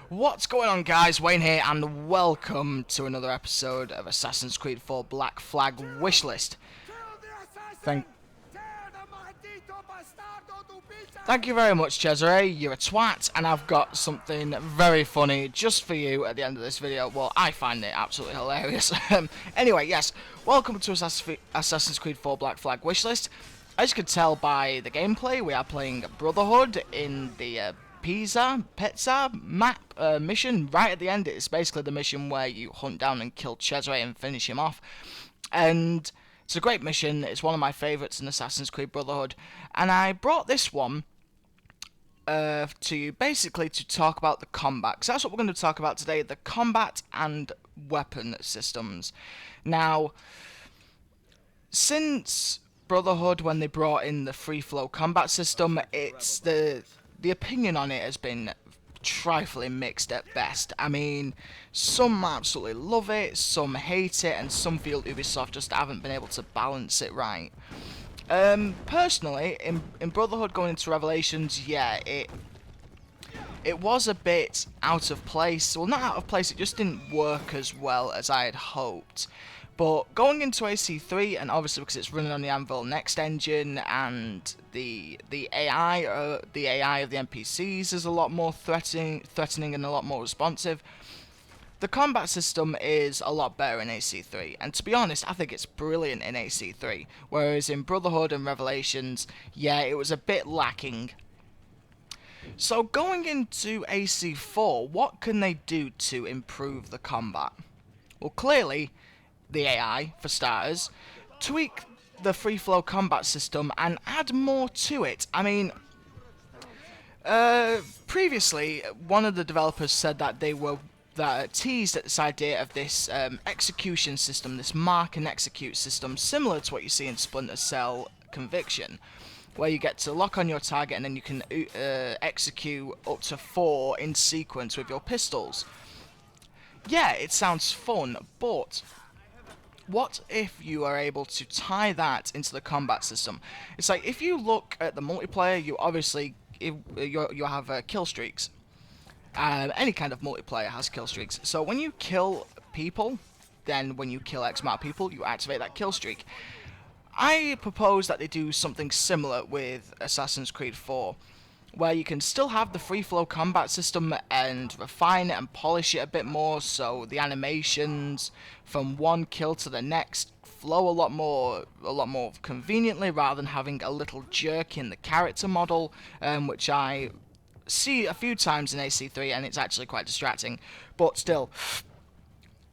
What's going on, guys? Wayne here, and welcome to another episode of Assassin's Creed 4 Black Flag Wishlist. Thank you very much, Cesare. You're a twat, and I've got something very funny just for you at the end of this video. Well, I find it absolutely hilarious. Anyway, yes, welcome to Assassin's Creed 4 Black Flag Wishlist. As you can tell by the gameplay, we are playing Brotherhood in the Pizza map mission. Right at the end, it's basically the mission where you hunt down and kill Cesare and finish him off. And it's a great mission. It's one of my favourites in Assassin's Creed Brotherhood. And I brought this one to you basically to talk about the combat, because that's what we're going to talk about today, the combat and weapon systems. Now, since Brotherhood, when they brought in the free flow combat system, it's the opinion on it has been trifling mixed at best. I mean, some absolutely love it, some hate it, and some feel Ubisoft just haven't been able to balance it right. Personally, in Brotherhood going into Revelations, yeah, it was a bit out of place. Well, not out of place, it just didn't work as well as I had hoped. But going into AC3, and obviously because it's running on the Anvil Next engine, and the AI of the NPCs is a lot more threatening and a lot more responsive, the combat system is a lot better in AC3, and to be honest, I think it's brilliant in AC3, whereas in Brotherhood and Revelations, yeah, it was a bit lacking. So going into AC4, what can they do to improve the combat? Well, clearly, the AI, for starters, tweak the free flow combat system and add more to it. I mean, previously, one of the developers said that they were teased at this idea of this execution system, this mark and execute system, similar to what you see in Splinter Cell Conviction, where you get to lock on your target and then you can execute up to 4 in sequence with your pistols. Yeah, it sounds fun, but what if you are able to tie that into the combat system? It's like, if you look at the multiplayer, you obviously you have kill streaks. Any kind of multiplayer has kill streaks. So when you kill people, then when you kill X amount of people, you activate that kill streak. I propose that they do something similar with Assassin's Creed 4, where you can still have the free flow combat system and refine it and polish it a bit more, so the animations from one kill to the next flow a lot more conveniently, rather than having a little jerk in the character model, which I see a few times in AC3, and it's actually quite distracting. But still,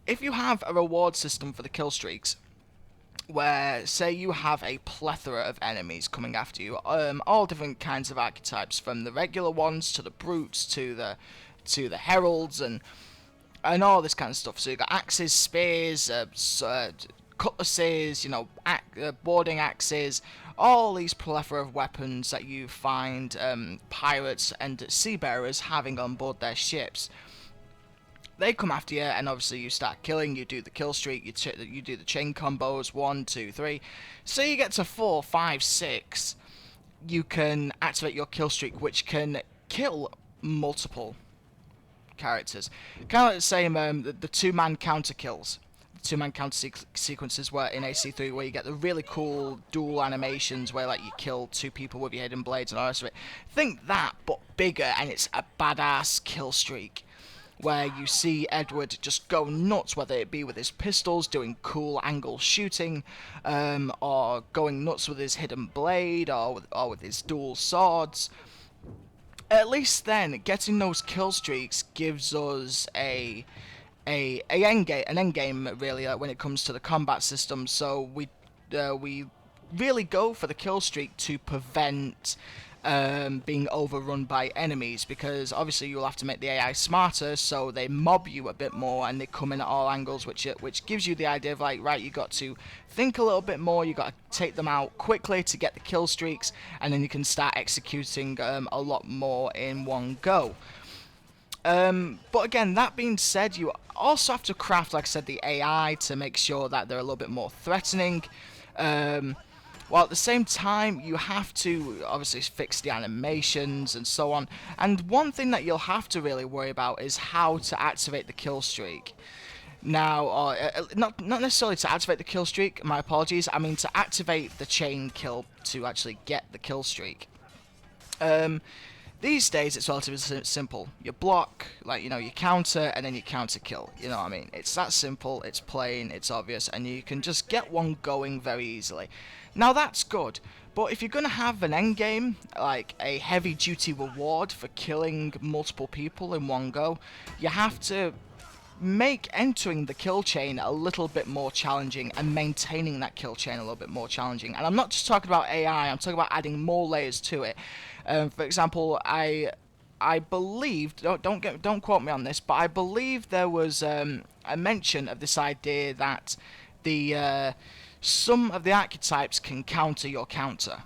if you have a reward system for the kill streaks, where, say, you have a plethora of enemies coming after you, all different kinds of archetypes, from the regular ones to the brutes to the heralds and all this kind of stuff. So you got axes, spears, cutlasses, you know, boarding axes, all these plethora of weapons that you find pirates and seafarers having on board their ships. They come after you, and obviously you start killing. You do the kill streak. You do the chain combos, 1, 2, 3. So you get to 4, 5, 6. You can activate your kill streak, which can kill multiple characters. Kind of like the same the two-man counter kills. Two-man counter sequences where in AC3, where you get the really cool dual animations where, like, you kill 2 people with your hidden blades and all the rest of it. Think that, but bigger, and it's a badass kill streak, where you see Edward just go nuts, whether it be with his pistols, doing cool angle shooting, or going nuts with his hidden blade, or with his dual swords. At least then, getting those kill streaks gives us an endgame, really, when it comes to the combat system. So we really go for the kill streak to prevent being overrun by enemies, because obviously you'll have to make the AI smarter, so they mob you a bit more and they come in at all angles, which gives you the idea of, like, right, you got to think a little bit more, you got to take them out quickly to get the kill streaks, and then you can start executing a lot more in one go. But again, that being said, you also have to craft, like I said, the AI to make sure that they're a little bit more threatening. while at the same time you have to obviously fix the animations and so on. And one thing that you'll have to really worry about is how to activate the kill streak. Now, not necessarily to activate the kill streak, my apologies, I mean to activate the chain kill to actually get the kill streak. These days it's relatively simple. You block, like, you know, you counter, and then you counter kill. You know what I mean? It's that simple, it's plain, it's obvious, and you can just get one going very easily. Now that's good, but if you're going to have an end game, like a heavy duty reward for killing multiple people in one go, you have to make entering the kill chain a little bit more challenging and maintaining that kill chain a little bit more challenging. And I'm not just talking about AI, I'm talking about adding more layers to it. For example, I believe, don't quote me on this, but I believe there was a mention of this idea that the some of the archetypes can counter your counter,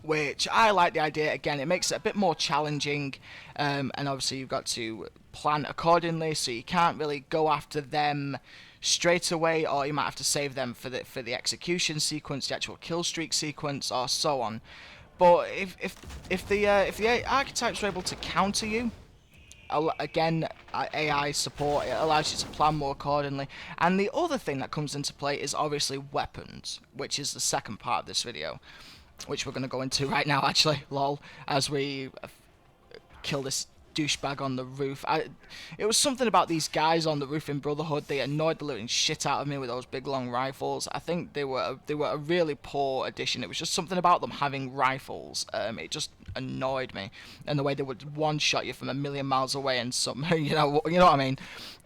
which I like the idea. Again, it makes it a bit more challenging, and obviously you've got to plan accordingly, so you can't really go after them straight away, or you might have to save them for the execution sequence, the actual kill streak sequence, or so on. But if the archetypes are able to counter you, again, AI support, it allows you to plan more accordingly. And the other thing that comes into play is obviously weapons, which is the second part of this video, which we're going to go into right now, actually, lol, as we kill this douchebag on the roof. It was something about these guys on the roof in Brotherhood. They annoyed the living shit out of me with those big long rifles. I think they were a really poor addition. It was just something about them having rifles. It just annoyed me, and the way they would one-shot you from a million miles away and some, you know what I mean.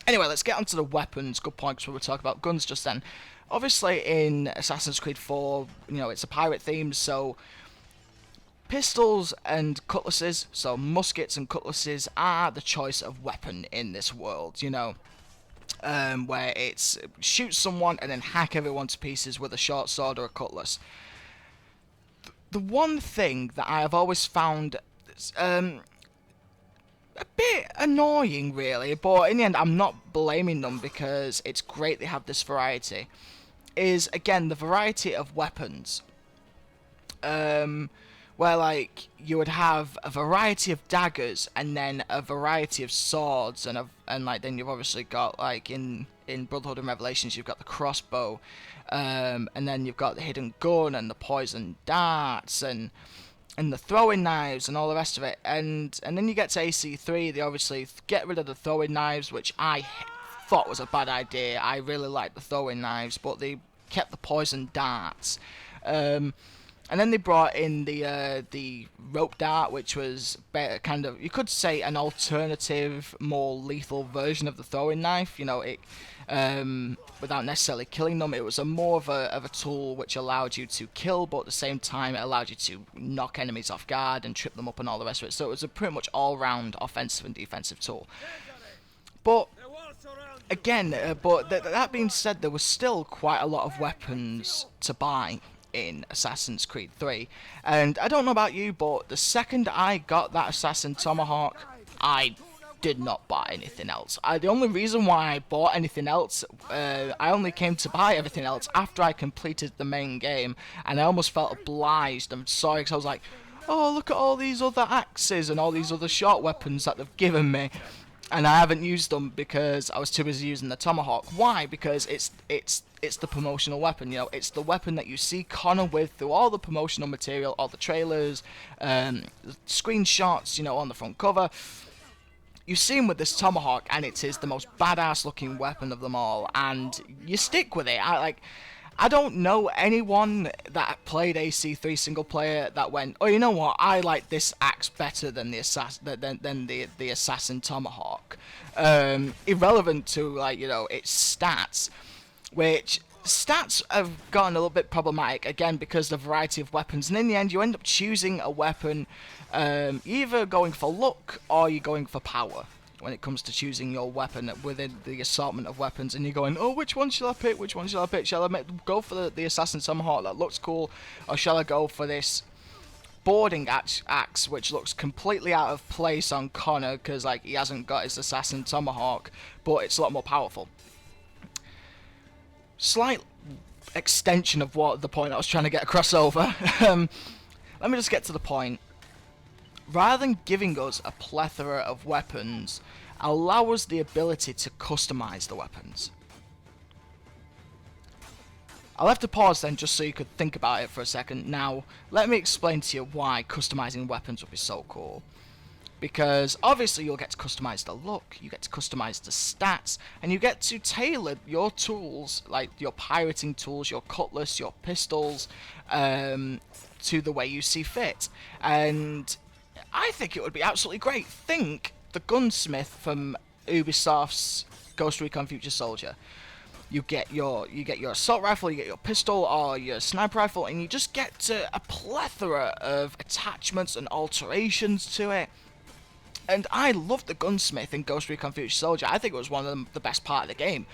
Anyway, let's get onto the weapons. Good point, because we were talking about guns just then. Obviously, in Assassin's Creed 4, you know, it's a pirate theme, so pistols and cutlasses, so muskets and cutlasses, are the choice of weapon in this world, you know. Where it's shoot someone and then hack everyone to pieces with a short sword or a cutlass. The one thing that I have always found a bit annoying, really, but in the end I'm not blaming them because it's great they have this variety, is, again, the variety of weapons. Where, like, you would have a variety of daggers and then a variety of swords, and like then you've obviously got, like, in Brotherhood and Revelations you've got the crossbow, and then you've got the hidden gun and the poison darts and the throwing knives and all the rest of it, and then you get to AC3. They obviously get rid of the throwing knives, which I thought was a bad idea. I really liked the throwing knives, but they kept the poison darts. And then they brought in the rope dart, which was kind of, you could say, an alternative, more lethal version of the throwing knife. You know, it without necessarily killing them, it was a more of a tool which allowed you to kill, but at the same time it allowed you to knock enemies off guard and trip them up and all the rest of it. So it was a pretty much all-round offensive and defensive tool. But again, that being said, there was still quite a lot of weapons to buy in Assassin's Creed 3, and I don't know about you, but the second I got that Assassin Tomahawk, I did not buy anything else. The only reason why I bought anything else, I only came to buy everything else after I completed the main game, and I almost felt obliged. I'm sorry, because I was like, oh, look at all these other axes and all these other short weapons that they've given me, and I haven't used them because I was too busy using the Tomahawk. Why? Because it's the promotional weapon, you know. It's the weapon that you see Connor with through all the promotional material, all the trailers, screenshots, you know, on the front cover. You see him with this Tomahawk, and it is the most badass looking weapon of them all, and you stick with it. I don't know anyone that played AC3 single player that went, oh, you know what, I like this axe better than the Assassin Tomahawk. Irrelevant to, like, you know, its stats, which stats have gotten a little bit problematic, again, because of the variety of weapons, and in the end you end up choosing a weapon, either going for luck or you're going for power when it comes to choosing your weapon within the assortment of weapons, and you're going, oh, which one shall I pick, which one shall I pick, shall I go for the Assassin Tomahawk that looks cool, or shall I go for this boarding axe which looks completely out of place on Connor because, like, he hasn't got his Assassin Tomahawk, but it's a lot more powerful. Slight extension of what the point I was trying to get across over. Let me just get to the point. Rather than giving us a plethora of weapons, allow us the ability to customize the weapons. I'll have to pause then just so you could think about it for a second. Now, let me explain to you why customizing weapons would be so cool. Because obviously you'll get to customize the look, you get to customize the stats, and you get to tailor your tools, like your pirating tools, your cutlass, your pistols, to the way you see fit. And I think it would be absolutely great. Think the gunsmith from Ubisoft's Ghost Recon Future Soldier. You get your assault rifle, you get your pistol or your sniper rifle, and you just get to a plethora of attachments and alterations to it. And I loved the gunsmith in Ghost Recon Future Soldier. I think it was one of the best part of the game,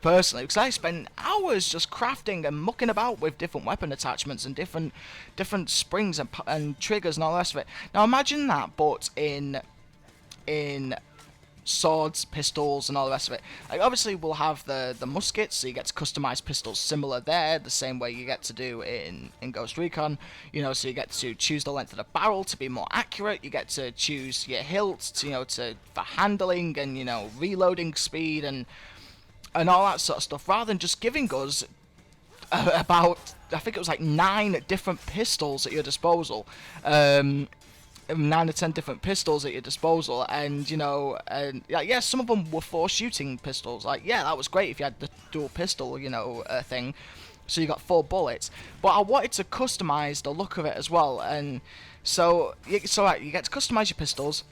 personally, because I spent hours just crafting and mucking about with different weapon attachments and different springs and triggers and all the rest of it. Now imagine that, but in swords, pistols, and all the rest of it. Like, obviously, we'll have the muskets, so you get to customize pistols similar there, the same way you get to do in Ghost Recon. You know, so you get to choose the length of the barrel to be more accurate. You get to choose your hilt, for handling and reloading speed and all that sort of stuff. Rather than just giving us about, I think it was like 9 different pistols at your disposal. 9 or 10 different pistols at your disposal, and yeah, some of them were 4 shooting pistols. Like, yeah, that was great if you had the dual pistol, thing. So you got 4 bullets. But I wanted to customize the look of it as well, and so you get to customize your pistols.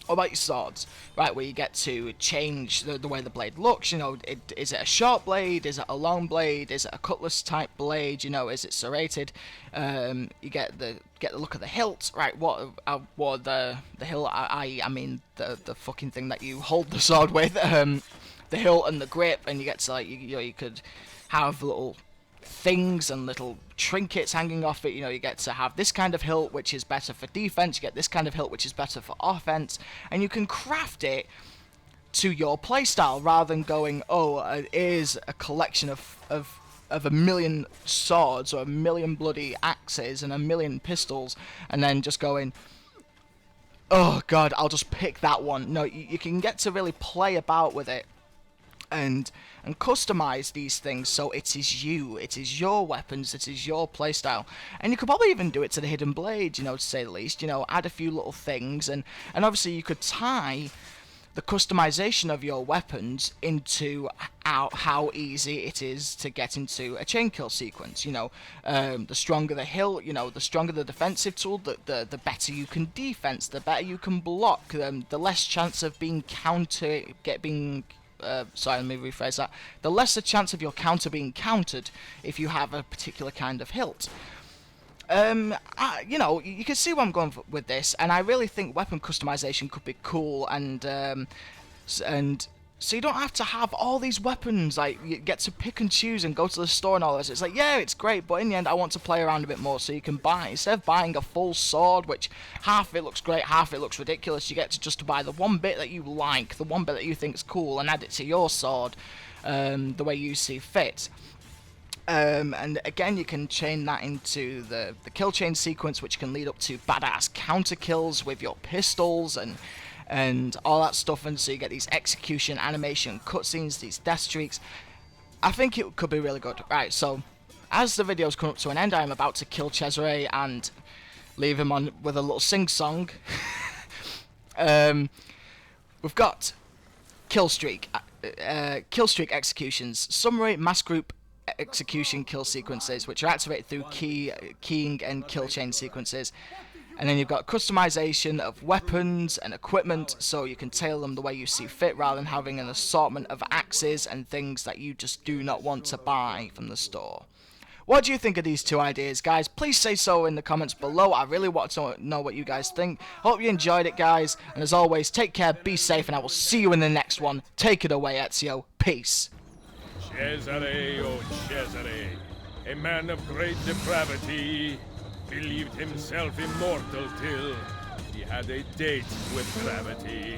What about your swords? Right, where you get to change the way the blade looks. Is it a short blade? Is it a long blade? Is it a cutlass type blade? Is it serrated? You get the look of the hilt. Right, what the hilt? I mean the fucking thing that you hold the sword with. The hilt and the grip, and you get to you could have little things and little trinkets hanging off it. You get to have this kind of hilt which is better for defense, you get this kind of hilt which is better for offense, and you can craft it to your playstyle rather than going, it is a collection of a million swords or a million bloody axes and a million pistols, and then just going, oh god, I'll just pick that one. No, you can get to really play about with it and customize these things so it is your weapons, it is your playstyle. And you could probably even do it to the hidden blade, to say the least, add a few little things, and obviously you could tie the customization of your weapons into how easy it is to get into a chain kill sequence. The stronger the hilt, the stronger the defensive tool, the better you can defense, the better you can block, the less chance of being sorry, let me rephrase that. The lesser chance of your counter being countered if you have a particular kind of hilt. You can see where I'm going with this, and I really think weapon customization could be cool, and so you don't have to have all these weapons. Like, you get to pick and choose and go to the store and all this. It's like, yeah, it's great, but in the end, I want to play around a bit more. So you can buy, instead of buying a full sword, which half of it looks great, half of it looks ridiculous, you get to just buy the one bit that you like, the one bit that you think is cool, and add it to your sword the way you see fit. And again, you can chain that into the kill chain sequence, which can lead up to badass counter kills with your pistols and all that stuff, and so you get these execution, animation, cutscenes, these death streaks. I think it could be really good. Right, so as the video's come up to an end, I am about to kill Cesare and leave him on with a little sing-song. We've got Killstreak, Killstreak executions, summary, mass group execution kill sequences, which are activated through keying and kill chain sequences. And then you've got customization of weapons and equipment, so you can tailor them the way you see fit rather than having an assortment of axes and things that you just do not want to buy from the store. What do you think of these 2 ideas, guys? Please say so in the comments below. I really want to know what you guys think. Hope you enjoyed it, guys. And as always, take care, be safe, and I will see you in the next one. Take it away, Ezio. Peace. Cesare, oh Cesare, a man of great depravity, believed himself immortal till he had a date with gravity.